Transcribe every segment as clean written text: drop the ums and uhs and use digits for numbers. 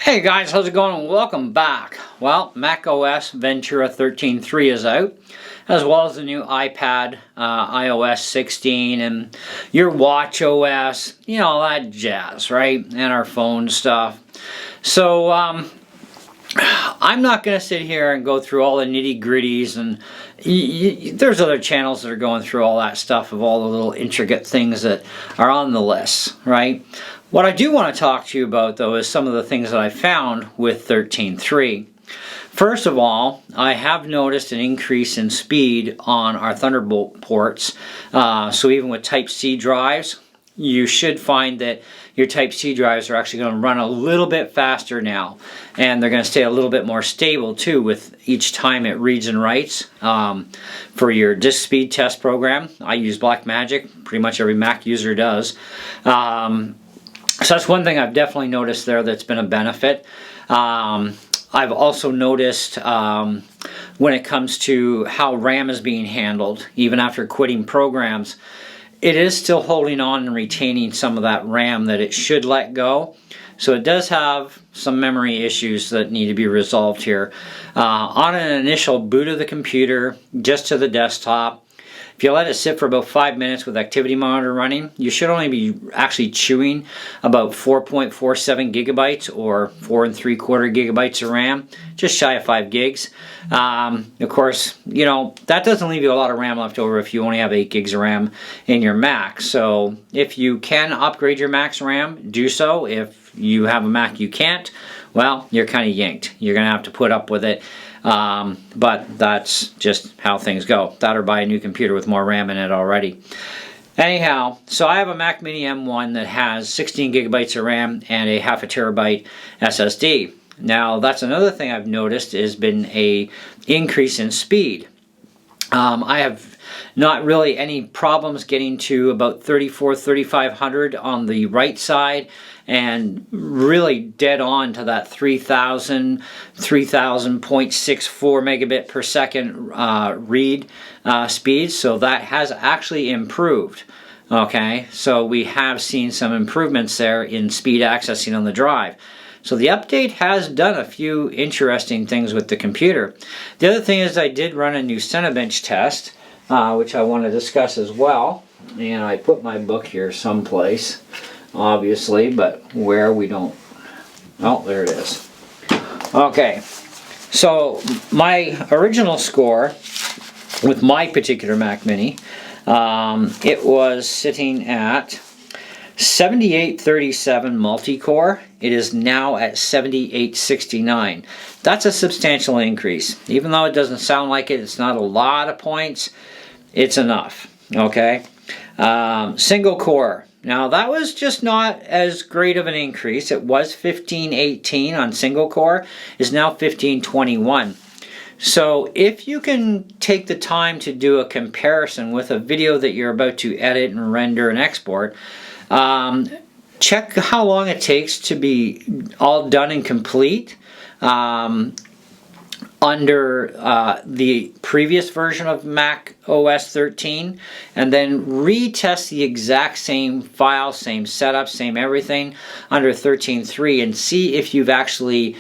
Hey guys, how's it going? Welcome back. Well, Mac OS Ventura 13.3 is out, as well as the new iPad iOS 16 and your watch OS, you know, all that jazz, right? And our phone stuff. So, I'm not going to sit here and go through all the nitty-gritties, and there's other channels that are going through all that stuff of all the little intricate things that are on the list, right? What I do want to talk to you about, though, is some of the things that I found with 13.3. First of all, I have noticed an increase in speed on our Thunderbolt ports. So even with Type-C drives, you should find that your Type-C drives are actually going to run a little bit faster now. And they're going to stay a little bit more stable, too, with each time it reads and writes. For your disk speed test program, I use Blackmagic. Pretty much every Mac user does. So that's one thing I've definitely noticed there that's been a benefit. I've also noticed when it comes to how RAM is being handled, even after quitting programs, it is still holding on and retaining some of that RAM that it should let go. So it does have some memory issues that need to be resolved here. On an initial boot of the computer, just to the desktop, if you let it sit for about 5 minutes with Activity Monitor running, you should only be actually chewing about 4.47 gigabytes or 4 3/4 gigabytes of RAM, just shy of 5 gigs. Of course, you know, that doesn't leave you a lot of RAM left over if you only have 8 gigs of RAM in your Mac. So if you can upgrade your Mac's RAM, do so. If you have a Mac you can't, well, you're kind of yanked. You're going to have to put up with it. But that's just how things go. That or buy a new computer with more RAM in it already. Anyhow, so I have a Mac Mini M1 that has 16 gigabytes of RAM and a half a terabyte SSD. Now, that's another thing I've noticed has been a increase in speed. I have not really any problems getting to about 3,500 on the right side, and really dead on to that 3,000.64 megabit per second read speed. So that has actually improved. Okay, so we have seen some improvements there in speed accessing on the drive. So the update has done a few interesting things with the computer. The other thing is I did run a new Cinebench test, which I want to discuss as well. And I put my book here someplace, obviously, but where we don't... Oh, there it is. Okay, so my original score with my particular Mac Mini, it was sitting at 7837 multi-core. It is now at 7869. That's a substantial increase. Even though it doesn't sound like it, it's not a lot of points, it's enough. Okay, single core. Now that was just not as great of an increase. It was 1518 on single core, is now 1521. So if you can take the time to do a comparison with a video that you're about to edit and render and export, check how long it takes to be all done and complete under the previous version of Mac OS 13, and then retest the exact same file, same setup, same everything under 13.3 and see if you've actually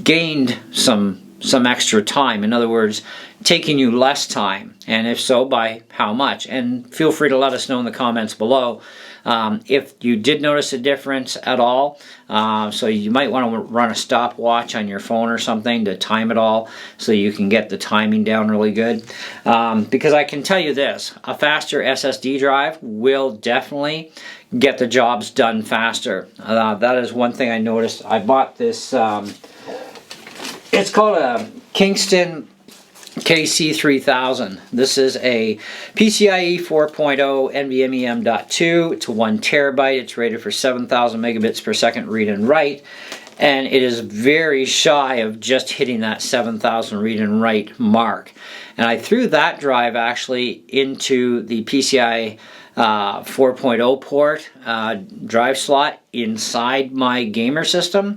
gained some extra time. In other words, taking you less time, and if so, by how much. And feel free to let us know in the comments below if you did notice a difference at all. So you might want to run a stopwatch on your phone or something to time it all so you can get the timing down really good. Because I can tell you this, a faster SSD drive will definitely get the jobs done faster. That is one thing I noticed. I bought this, it's called a Kingston KC3000. This is a PCIe 4.0 NVMe M.2. It's 1 terabyte. It's rated for 7,000 megabits per second read and write, and it is very shy of just hitting that 7,000 read and write mark. and I threw that drive actually into the PCI 4.0 port drive slot inside my gamer system,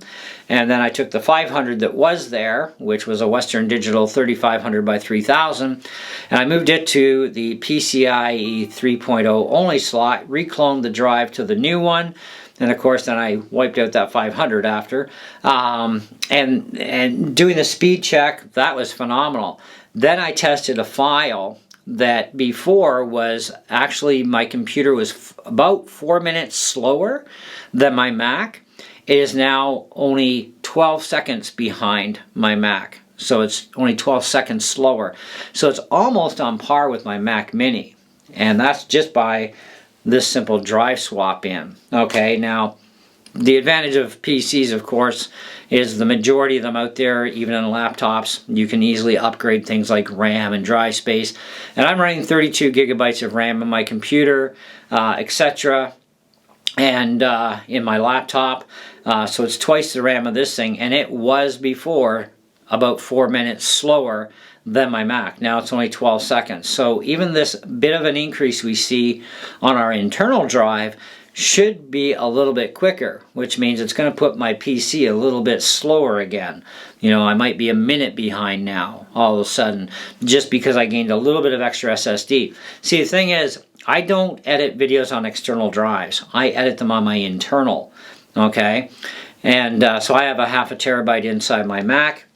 and then I took the 500 that was there, which was a Western Digital 3500 by 3000, and I moved it to the PCIe 3.0 only slot, recloned the drive to the new one, and of course then I wiped out that 500 after, and doing the speed check, that was phenomenal. Then I tested a file that before was actually, my computer was about 4 minutes slower than my Mac. It is now only 12 seconds behind my Mac. So it's only 12 seconds slower. So it's almost on par with my Mac Mini. And that's just by this simple drive swap in. Okay, now the advantage of PCs, of course, is the majority of them out there, even on laptops, you can easily upgrade things like RAM and drive space. And I'm running 32 gigabytes of RAM in my computer, etc. and in my laptop. So it's twice the RAM of this thing, and it was before about 4 minutes slower than my Mac. Now it's only 12 seconds. So even this bit of an increase we see on our internal drive should be a little bit quicker, which means it's going to put my PC a little bit slower again. You know, I might be a minute behind now all of a sudden, just because I gained a little bit of extra SSD. See, the thing is, I don't edit videos on external drives. I edit them on my internal, okay? And so I have a 0.5 terabyte inside my Mac,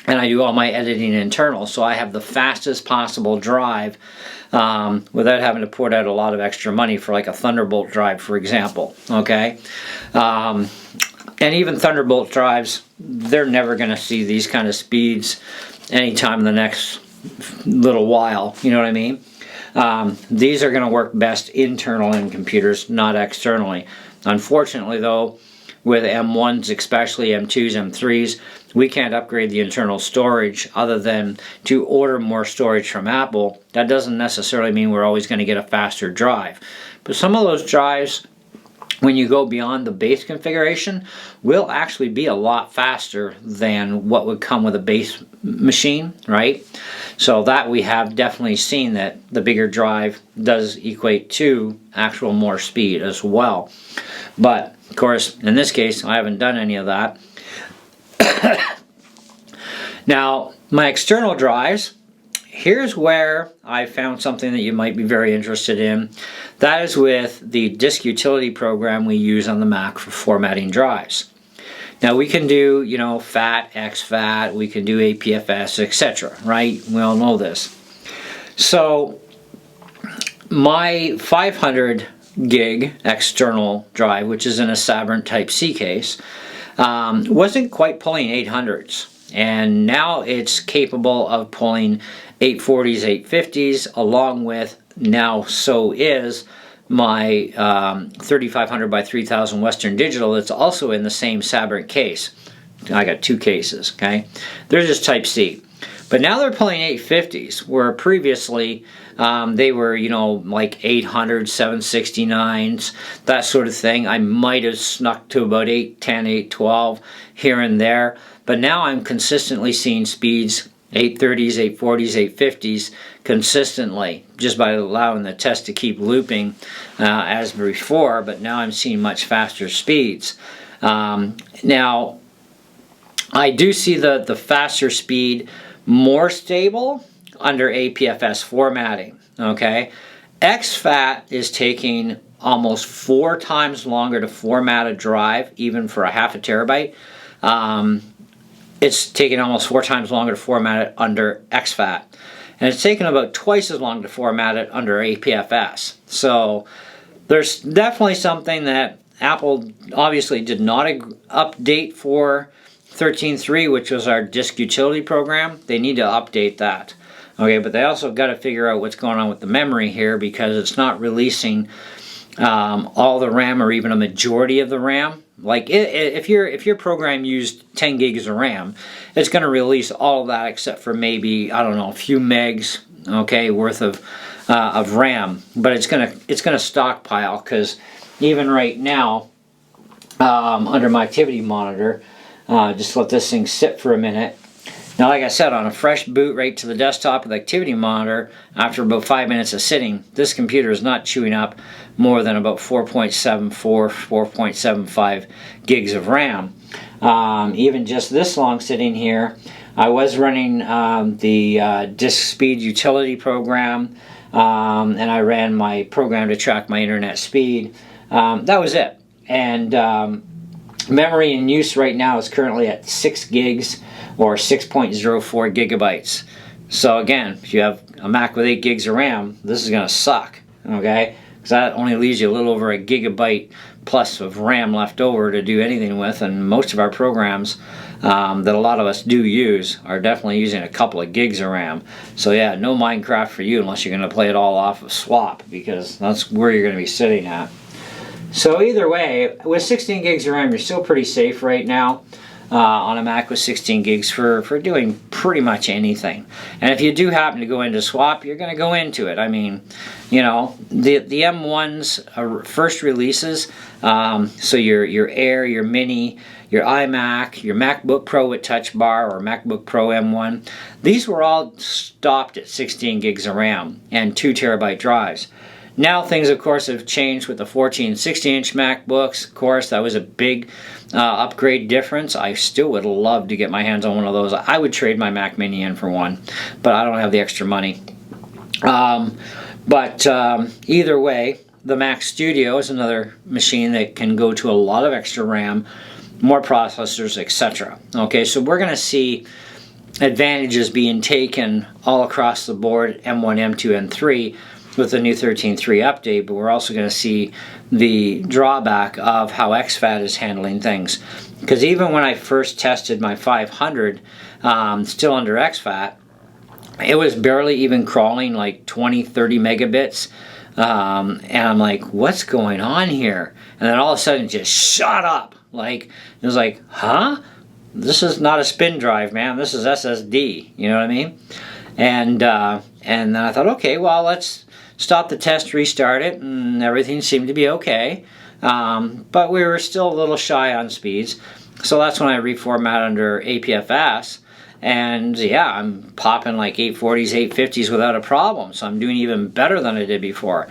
and I do all my editing internal, so I have the fastest possible drive without having to put out a lot of extra money for like a Thunderbolt drive, for example, okay? And even Thunderbolt drives, they're never going to see these kind of speeds anytime in the next little while, you know what I mean? These are going to work best internal in computers, not externally. Unfortunately, though, with M1s, especially M2s, M3s, we can't upgrade the internal storage other than to order more storage from Apple. That doesn't necessarily mean we're always going to get a faster drive. But some of those drives, when you go beyond the base configuration, will actually be a lot faster than what would come with a base machine, right? So that we have definitely seen that the bigger drive does equate to actual more speed as well. But of course, in this case, I haven't done any of that. Now, my external drives, here's where I found something that you might be very interested in. That is with the disk utility program we use on the Mac for formatting drives. Now we can do, you know, FAT, exFAT, we can do APFS, etc., right? We all know this. So my 500 gig external drive, which is in a Sabrent Type-C case, wasn't quite pulling 800s. And now it's capable of pulling 840s, 850s, along with, now so is, my 3500 by 3000 Western Digital that's also in the same Sabrent case. I got two cases, okay? They're just Type-C. But now they're pulling 850s, where previously they were, you know, like 800, 769s, that sort of thing. I might have snuck to about 810, 812 here and there. But now I'm consistently seeing speeds 830s, 840s, 850s consistently, just by allowing the test to keep looping as before, but now I'm seeing much faster speeds. Now, I do see the faster speed more stable under APFS formatting, okay? exFAT is taking almost 4 times longer to format a drive, even for a 0.5 terabyte. It's taking almost 4 times longer to format it under exFAT. And it's taken about twice as long to format it under APFS. So there's definitely something that Apple obviously did not update for 13.3, which was our disk utility program. They need to update that. Okay, but they also got to figure out what's going on with the memory here, because it's not releasing all the RAM or even a majority of the RAM. Like if your program used 10 gigs of RAM, it's going to release all of that except for maybe, I don't know, a few megs, okay, worth of RAM. But it's gonna stockpile, because even right now, under my activity monitor, just let this thing sit for a minute, Now, like I said, on a fresh boot right to the desktop with activity monitor, after about 5 minutes of sitting, this computer is not chewing up more than about 4.74, 4.75 gigs of RAM. Even just this long sitting here, I was running the disk speed utility program, and I ran my program to track my internet speed. That was it. And memory in use right now is currently at 6 gigs or 6.04 gigabytes. So again, if you have a Mac with 8 gigs of RAM, this is going to suck, okay? Because that only leaves you a little over a gigabyte plus of RAM left over to do anything with, and most of our programs that a lot of us do use are definitely using a couple of gigs of RAM. So yeah, no Minecraft for you unless you're going to play it all off of swap, because that's where you're going to be sitting at. So either way, with 16 gigs of RAM, you're still pretty safe right now on a Mac with 16 gigs for doing pretty much anything. And if you do happen to go into swap, you're going to go into it. I mean, you know, the M1's are first releases, so your Air, your Mini, your iMac, your MacBook Pro with Touch Bar or MacBook Pro M1, these were all stopped at 16 gigs of RAM and 2 terabyte drives. Now things, of course, have changed with the 14 and 16-inch MacBooks. Of course, that was a big upgrade difference. I still would love to get my hands on one of those. I would trade my Mac Mini in for one, but I don't have the extra money. Either way, the Mac Studio is another machine that can go to a lot of extra RAM, more processors, etc. Okay, so we're going to see advantages being taken all across the board, M1, M2, M3, with the new 13.3 update, but we're also going to see the drawback of how exFAT is handling things. Because even when I first tested my 500, still under exFAT, it was barely even crawling like 20-30 megabits. And I'm like, what's going on here? And then all of a sudden it just shot up. Like, it was like, huh? This is not a spin drive, man. This is SSD. You know what I mean? And then I thought, okay, well, let's stop the test, restart it, and everything seemed to be okay. But we were still a little shy on speeds. So that's when I reformat under APFS. And yeah, I'm popping like 840s, 850s without a problem. So I'm doing even better than I did before.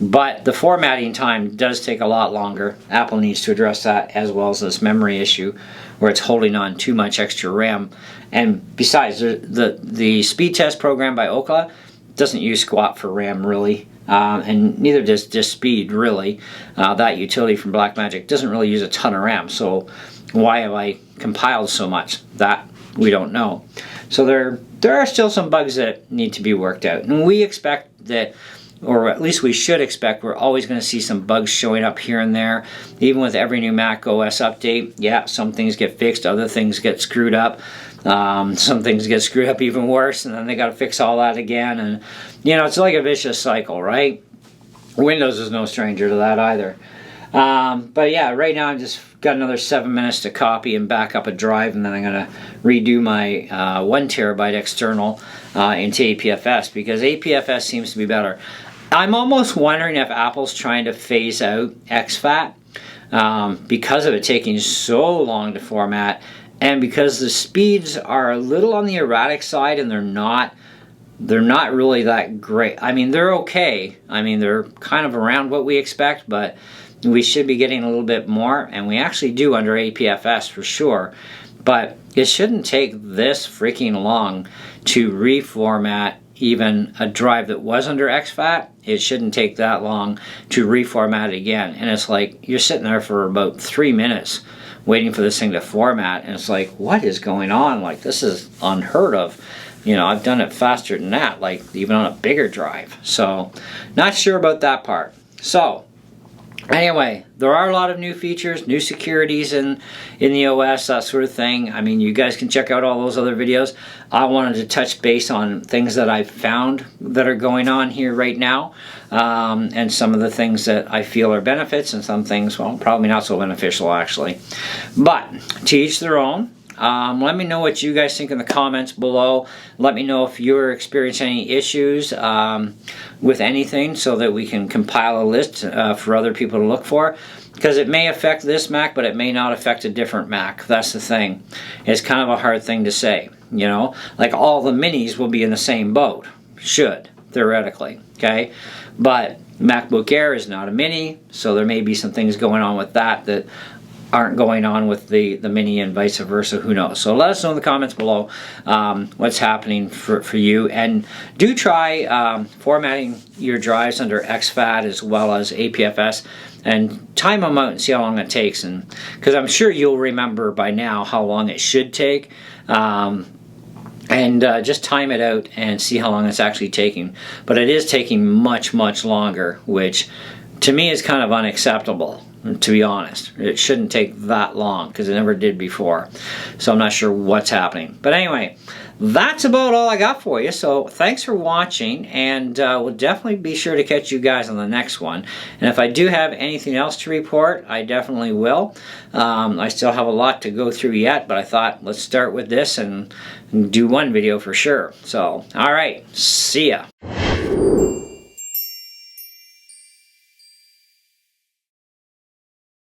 But the formatting time does take a lot longer. Apple needs to address that, as well as this memory issue where it's holding on too much extra RAM. And besides, the speed test program by Okla doesn't use squat for RAM really, and neither does disk speed really. That utility from Blackmagic doesn't really use a ton of RAM, so why have I compiled so much? That we don't know. So there are still some bugs that need to be worked out, and we expect that, or at least we should expect, we're always going to see some bugs showing up here and there. Even with every new Mac OS update, yeah, some things get fixed, other things get screwed up. Some things get screwed up even worse, and then they got to fix all that again. And you know, it's like a vicious cycle, right? Windows is no stranger to that either. But yeah, right now I just got another 7 minutes to copy and back up a drive, and then I'm going to redo my 1 terabyte external into APFS, because APFS seems to be better. I'm almost wondering if Apple's trying to phase out exFAT because of it taking so long to format, and because the speeds are a little on the erratic side, and they're not really that great. I mean, they're okay. I mean, they're kind of around what we expect, but we should be getting a little bit more, and we actually do under APFS for sure. But it shouldn't take this freaking long to reformat even a drive that was under exFAT. It shouldn't take that long to reformat it again. And it's like you're sitting there for about 3 minutes waiting for this thing to format, and it's like, what is going on? Like, this is unheard of. You know, I've done it faster than that, like even on a bigger drive. So, not sure about that part. So, anyway, there are a lot of new features, new securities in the OS, that sort of thing. I mean, you guys can check out all those other videos. I wanted to touch base on things that I've found that are going on here right now, and some of the things that I feel are benefits, and some things, well, probably not so beneficial actually. But to each their own. Let me know what you guys think in the comments below. Let me know if you're experiencing any issues with anything, so that we can compile a list for other people to look for. Because it may affect this Mac, but it may not affect a different Mac. That's the thing. It's kind of a hard thing to say. you know, like all the minis will be in the same boat, should, theoretically, okay? But MacBook Air is not a mini, so there may be some things going on with that that aren't going on with the mini and vice versa, who knows. So let us know in the comments below what's happening for you, and do try formatting your drives under exFAT as well as APFS, and time them out and see how long it takes, and because I'm sure you'll remember by now how long it should take, and just time it out and see how long it's actually taking. But it is taking much longer, which to me is kind of unacceptable, to be honest. It shouldn't take that long because it never did before, so I'm not sure what's happening. But anyway, that's about all I got for you, so thanks for watching, and we'll definitely be sure to catch you guys on the next one. And if I do have anything else to report, I definitely will. I still have a lot to go through yet, but I thought let's start with this and do one video for sure. So alright, see ya.